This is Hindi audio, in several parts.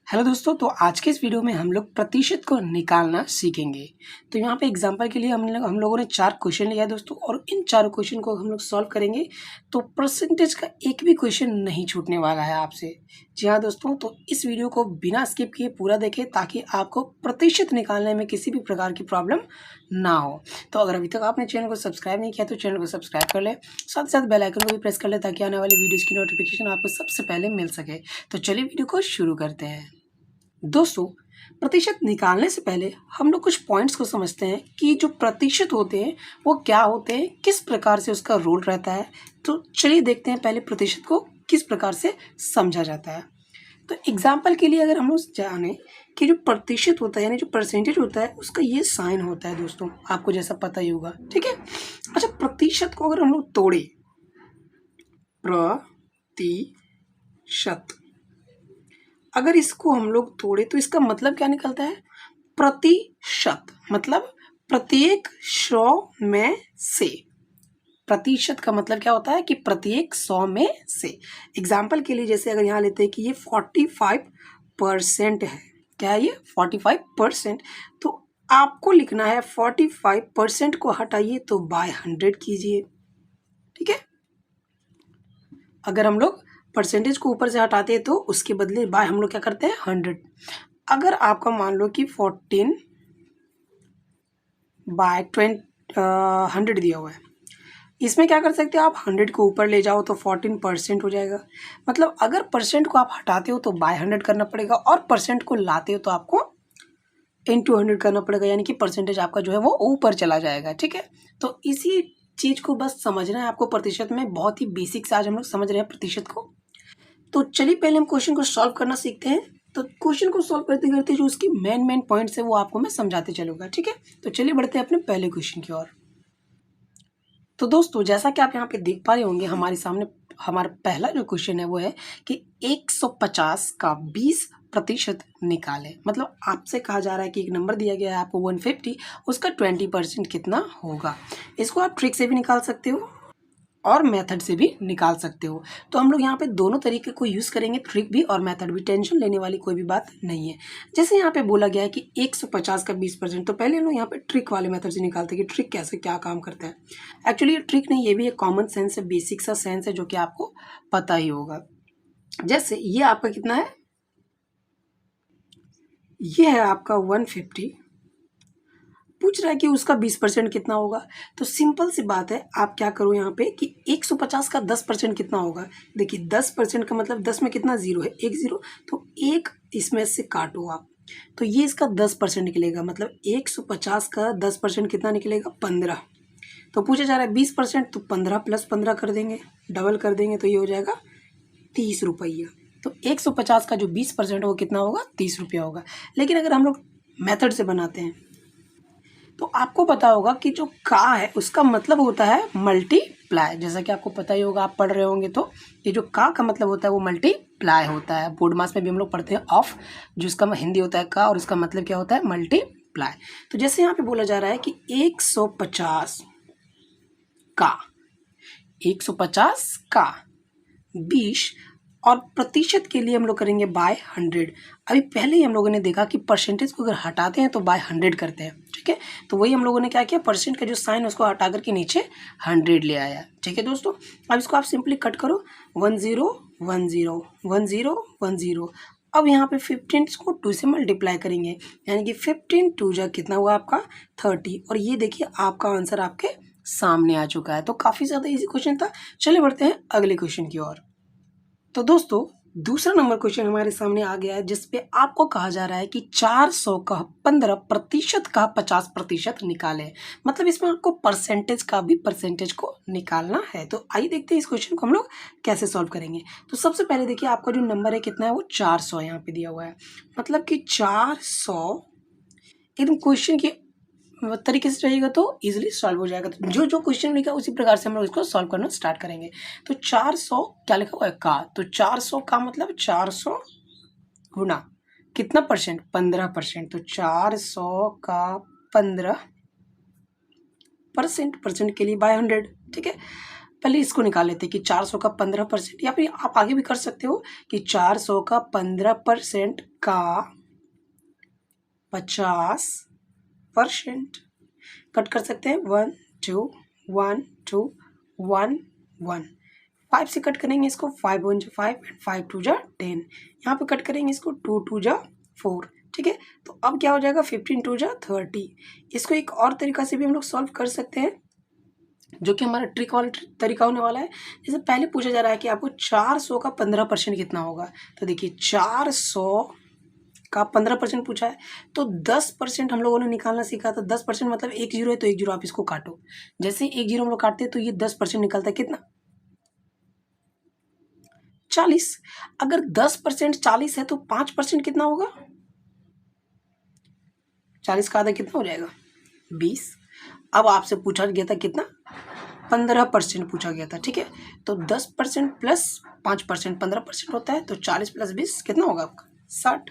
हेलो दोस्तों, तो आज के इस वीडियो में हम लोग प्रतिशत को निकालना सीखेंगे। तो यहाँ पे एग्जांपल के लिए हम लोगों ने 4 क्वेश्चन लिया है दोस्तों, और इन 4 क्वेश्चन को हम लोग सॉल्व करेंगे। तो परसेंटेज का एक भी क्वेश्चन नहीं छूटने वाला है आपसे। जी हाँ दोस्तों, तो इस वीडियो को बिना स्किप किए पूरा देखें ताकि आपको प्रतिशत निकालने में किसी भी प्रकार की प्रॉब्लम ना हो। तो अगर अभी तक आपने चैनल को सब्सक्राइब नहीं किया तो चैनल को सब्सक्राइब कर ले, साथ ही साथ बेल आइकन को भी प्रेस कर ले ताकि आने वाली वीडियोज़ की नोटिफिकेशन आपको सबसे पहले मिल सके। तो चलिए वीडियो को शुरू करते हैं। दोस्तों, प्रतिशत निकालने से पहले हम लोग कुछ पॉइंट्स को समझते हैं कि जो प्रतिशत होते हैं वो क्या होते हैं, किस प्रकार से उसका रोल रहता है। तो चलिए देखते हैं पहले प्रतिशत को किस प्रकार से समझा जाता है। तो एग्जाम्पल के लिए अगर हम लोग जाने कि जो प्रतिशत होता है यानी जो परसेंटेज होता है उसका ये साइन होता है दोस्तों, आपको जैसा पता ही होगा। ठीक है, अच्छा, प्रतिशत को अगर हम लोग तोड़े, प्रतिशत अगर इसको हम लोग तोड़े तो इसका मतलब क्या निकलता है? प्रतिशत मतलब प्रत्येक 100 में से। प्रतिशत का मतलब क्या होता है कि प्रत्येक 100 में से। एग्जाम्पल के लिए जैसे अगर यहाँ लेते हैं कि ये 45% है। क्या है ये? 45%। तो आपको लिखना है 45% को हटाइए तो बाय 100 कीजिए। ठीक है, अगर हम लोग परसेंटेज को ऊपर से हटाते हैं तो उसके बदले बाय हम लोग क्या करते हैं? 100। अगर आपका मान लो कि 14/100 दिया हुआ है, इसमें क्या कर सकते हो आप? 100 को ऊपर ले जाओ तो 14% हो जाएगा। मतलब अगर परसेंट को आप हटाते हो तो बाय 100 करना पड़ेगा, और परसेंट को लाते हो तो आपको इंटू 100 करना पड़ेगा, यानी कि परसेंटेज आपका जो है वो ऊपर चला जाएगा। ठीक है, तो इसी चीज़ को बस समझना है आपको। प्रतिशत में बहुत ही बेसिक से आज हम लोग समझ रहे हैं प्रतिशत को। तो चलिए पहले हम क्वेश्चन को सॉल्व करना सीखते हैं। तो क्वेश्चन को सॉल्व करते करते जो उसकी मेन पॉइंट्स है वो आपको मैं समझाते चलूँगा। ठीक है, तो चलिए बढ़ते हैं अपने पहले क्वेश्चन की ओर। तो दोस्तों, जैसा कि आप यहाँ पे देख पा रहे होंगे, हमारे सामने हमारा पहला जो क्वेश्चन है वो है कि 150 का 20% निकालें। मतलब आपसे कहा जा रहा है कि एक नंबर दिया गया है आपको 150, उसका 20% कितना होगा। इसको आप ट्रिक से भी निकाल सकते हो और मेथड से भी निकाल सकते हो। तो हम लोग यहाँ पे दोनों तरीके को यूज़ करेंगे, ट्रिक भी और मेथड भी। टेंशन लेने वाली कोई भी बात नहीं है। जैसे यहाँ पे बोला गया है कि 150 का 20%, तो पहले हम लोग यहाँ पे ट्रिक वाले मेथड से निकालते हैं कि ट्रिक कैसे क्या काम करता है। एक्चुअली ये ट्रिक नहीं, ये भी एक कॉमन सेंस है, बेसिक सा सेंस है जो कि आपको पता ही होगा। जैसे ये आपका कितना है? ये है आपका 150। पूछ रहा है कि उसका 20% कितना होगा। तो सिंपल सी बात है, आप क्या करो यहाँ पे कि 150 का 10% कितना होगा। देखिए 10% का मतलब 10 में कितना जीरो है? एक जीरो। तो एक इसमें से काटो आप, तो ये इसका 10% निकलेगा। मतलब 150 का 10% कितना निकलेगा? 15। तो पूछा जा रहा है 20%, तो 15 + 15 कर देंगे, डबल कर देंगे तो ये हो जाएगा 30 रुपया। तो 150 का जो 20% है वो कितना होगा? 30 रुपया होगा। लेकिन अगर हम लोग मेथड से बनाते हैं तो आपको पता होगा कि जो का है उसका मतलब होता है मल्टीप्लाई। जैसा कि आपको पता ही होगा, आप पढ़ रहे होंगे, तो ये जो का मतलब होता है वो मल्टीप्लाई होता है। बोर्ड मास में भी हम लोग पढ़ते हैं ऑफ, जिसका हिंदी होता है का, और उसका मतलब क्या होता है? मल्टीप्लाई। तो जैसे यहाँ पे बोला जा रहा है कि 150 का 150 का 20, और प्रतिशत के लिए हम लोग करेंगे बाय 100। अभी पहले ही हम लोगों ने देखा कि परसेंटेज को अगर हटाते हैं तो बाय 100 करते हैं। ठीक है, तो वही हम लोगों ने क्या किया, परसेंट का जो साइन उसको हटा करके नीचे 100 ले आया। ठीक है दोस्तों, अब इसको आप सिंपली कट करो, 10 10 10 10। अब यहाँ पे 15 को 2 से मल्टीप्लाई करेंगे, यानी कि 15 2 जा कितना हुआ आपका? 30। और ये देखिए आपका आंसर आपके सामने आ चुका है। तो काफ़ी ज़्यादा इजी क्वेश्चन था। चलिए बढ़ते हैं अगले क्वेश्चन की ओर। तो दोस्तों, दूसरा नंबर क्वेश्चन हमारे सामने आ गया है जिसपे आपको कहा जा रहा है कि 400 का 15% का 50% निकालें। मतलब इसमें आपको परसेंटेज का भी परसेंटेज को निकालना है। तो आइए देखते हैं इस क्वेश्चन को हम लोग कैसे सॉल्व करेंगे। तो सबसे पहले देखिए आपका जो नंबर है कितना है? वो 400 यहाँ पे दिया हुआ है। मतलब कि 400 एकदम क्वेश्चन के तरीके से चाहिएगा तो इजीली सॉल्व हो जाएगा। तो जो जो क्वेश्चन लिखा उसी प्रकार से हम लोग इसको सॉल्व करना स्टार्ट करेंगे। तो 400 क्या लिखा हुआ है? का। तो 400 का मतलब 400 गुना कितना परसेंट? 15%। तो 400 का 15% के लिए बाय 100। ठीक है, पहले इसको निकाल लेते हैं कि 400 का 15%, या फिर आप आगे भी कर सकते हो कि 400 का 15% का 50% कट कर सकते हैं। 1 2 1 2 1 1 5 से कट करेंगे इसको, 5 1 जा 5 एंड 5 2 जा 10। यहाँ पे कट करेंगे इसको, 2 2 जा 4। ठीक है, तो अब क्या हो जाएगा, 15 2 जा 30। इसको एक और तरीका से भी हम लोग सॉल्व कर सकते हैं, जो कि हमारा ट्रिक वाला तरीका होने वाला है। जैसे पहले पूछा जा रहा है कि आपको 400 का 15% कितना होगा। तो देखिए 400 का 15% पूछा है, तो 10% हम लोगों ने निकालना सीखा था। 10% मतलब 1 जीरो है, तो 1 जीरो आप इसको काटो। जैसे 1 जीरो हम लोग काटते हैं तो ये 10% निकलता है कितना, 40। अगर 10% 40 है तो 5% कितना होगा, 40 का आधा कितना हो जाएगा, 20। अब आपसे पूछा गया था कितना, 15% पूछा गया था। ठीक है, तो 10% प्लस 5% 15% होता है, तो 40 प्लस 20 कितना होगा आपका, 60।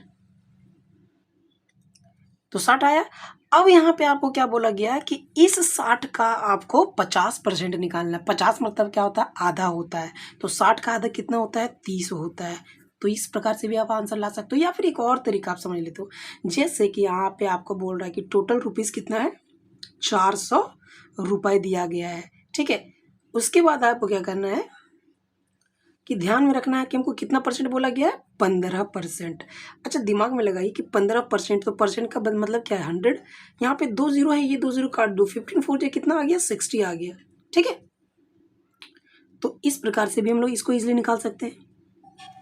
तो 60 आया। अब यहाँ पे आपको क्या बोला गया है कि इस 60 का आपको 50% निकालना है। 50 मतलब क्या होता है, आधा होता है। तो 60 का आधा कितना होता है, 30 होता है। तो इस प्रकार से भी आप आंसर ला सकते हो, या फिर एक और तरीका आप समझ लेते हो। जैसे कि यहाँ पे आपको बोल रहा है कि टोटल रुपीज़ कितना है, 400 रुपये दिया गया है। ठीक है, उसके बाद आपको क्या करना है कि ध्यान में रखना है कि हमको कितना परसेंट बोला गया है, 15%। अच्छा, दिमाग में लगाइए कि 15%, तो परसेंट का मतलब क्या है, 100। यहाँ पे 2 जीरो है, ये 2 जीरो काट दो, 15 4 जा कितना आ गया, 60 आ गया। ठीक है, तो इस प्रकार से भी हम लोग इसको इजीली निकाल सकते हैं।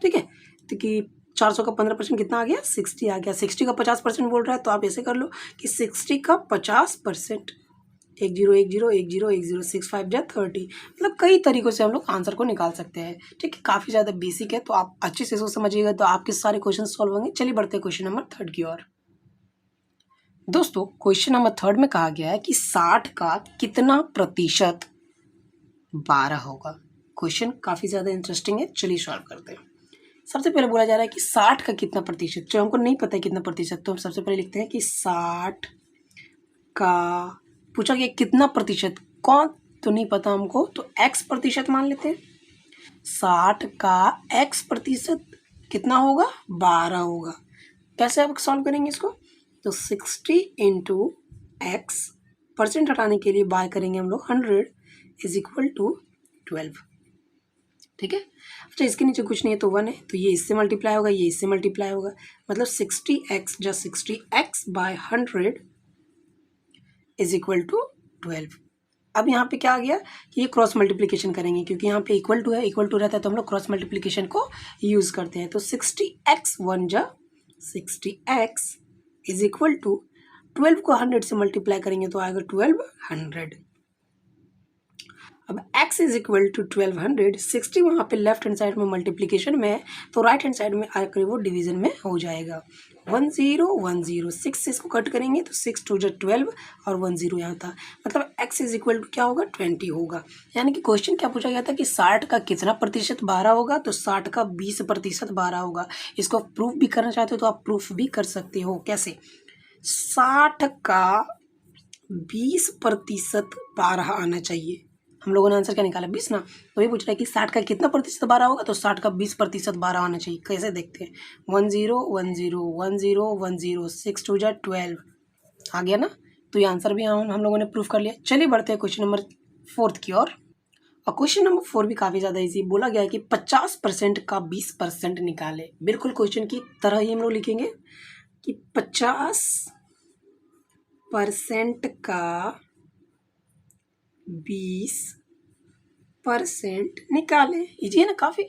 ठीक है, तो कि 400 का 15% कितना आ गया, 60 आ गया। 60 का 50% बोल रहा है, तो आप ऐसे कर लो कि 60 का 50%, 1 जीरो 1 जीरो 1 जीरो 1 जीरो 6 5 जा 30। मतलब कई तरीकों से हम लोग आंसर को निकाल सकते हैं। ठीक है, काफ़ी ज़्यादा बेसिक है, तो आप अच्छे से इसको समझिएगा तो आपके सारे क्वेश्चन सॉल्व होंगे। चलिए बढ़ते हैं क्वेश्चन नंबर 3 की ओर। दोस्तों, क्वेश्चन नंबर 3 में कहा गया है कि 60 का कितना प्रतिशत 12 होगा। क्वेश्चन काफ़ी ज़्यादा इंटरेस्टिंग है, चलिए सॉल्व करते हैं। सबसे पहले बोला जा रहा है कि 60 का कितना प्रतिशत, जो हमको नहीं पता है कितना प्रतिशत, तो हम सबसे पहले लिखते हैं कि 60 का पूछा गया कितना प्रतिशत, कौन तो नहीं पता हमको, तो x प्रतिशत मान लेते हैं। 60 का x प्रतिशत कितना होगा, 12 होगा। कैसे आप सॉल्व करेंगे इसको, तो 60 इंटू एक्स, परसेंट हटाने के लिए बाय करेंगे हम लोग 100 इज इक्वल टू 12। ठीक है, अच्छा इसके नीचे कुछ नहीं है तो 1 है, तो ये इससे मल्टीप्लाई होगा, ये इससे मल्टीप्लाई होगा, मतलब 60x जा 60x bye 100 is equal to 12। अब यहाँ पे क्या आ गया कि ये क्रॉस मल्टीप्लिकेशन करेंगे, क्योंकि यहाँ पे इक्वल टू है, इक्वल टू रहता है तो हम लोग क्रॉस मल्टीप्लिकेशन को यूज़ करते हैं। तो 60x 1 जा 60x इज इक्वल टू 12 को 100 से मल्टीप्लाई करेंगे तो आएगा 1200। अब x इज इक्वल टू 1200, 60 वहाँ पे लेफ्ट हैंड साइड में मल्टीप्लिकेशन में है, तो राइट हैंड साइड में आकर वो डिवीजन में हो जाएगा। 1 0 1 0, 6 से इसको कट करेंगे तो 6 2 जा 12 और 1 0 यहाँ था, मतलब x इज इक्वल टू क्या होगा, 20 होगा। यानी कि क्वेश्चन क्या पूछा गया था कि 60 का कितना प्रतिशत 12 होगा, तो 60 का 20% 12 होगा। इसको प्रूफ भी करना चाहते हो तो आप प्रूफ भी कर सकते हो। कैसे, 60 का 20% 12 आना चाहिए। हम लोगों ने आंसर क्या निकाला, 20 ना, तो ये पूछ रहा है कि 60 का कितना प्रतिशत 12 होगा, तो 60 का 20% 12 आना चाहिए। कैसे देखते हैं, 1 0 1 0 1 0 1 0, 6 2 जा 12 आ गया ना, तो ये आंसर भी हम लोगों ने प्रूफ कर लिया। चलिए बढ़ते हैं क्वेश्चन नंबर 4 की ओर। और क्वेश्चन नंबर 4 भी काफ़ी ज़्यादा इजी, बोला गया है कि 50% का 20% निकाले। बिल्कुल क्वेश्चन की तरह ही हम लोग लिखेंगे कि 50% का 20% निकालें। इजी है ना काफ़ी,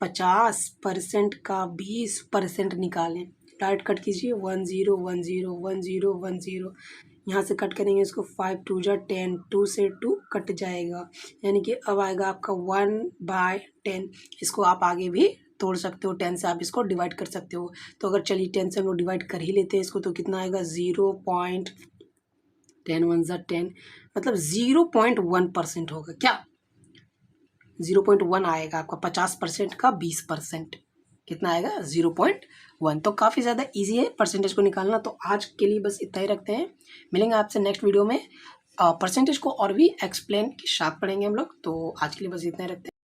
50% का 20% निकालें। डायरेक्ट कट कीजिए, 1 0 1 0 1 0 1 0, यहाँ से कट करेंगे इसको, 5 2 जा 10, 2 से 2 कट जाएगा, यानी कि अब आएगा आपका 1/10। इसको आप आगे भी तोड़ सकते हो, 10 से आप इसको डिवाइड कर सकते हो। तो अगर चलिए 10 से हम लोग डिवाइड कर ही लेते हैं इसको, तो कितना आएगा, 0.10 1 जा 10, मतलब 0.1% होगा। क्या 0.1 आएगा आपका, 50% का 20% कितना आएगा, 0.1। तो काफ़ी ज़्यादा इजी है परसेंटेज को निकालना। तो आज के लिए बस इतना ही रखते हैं, मिलेंगे आपसे नेक्स्ट वीडियो में। परसेंटेज को और भी एक्सप्लेन के साथ पढ़ेंगे हम लोग। तो आज के लिए बस इतना ही रखते हैं।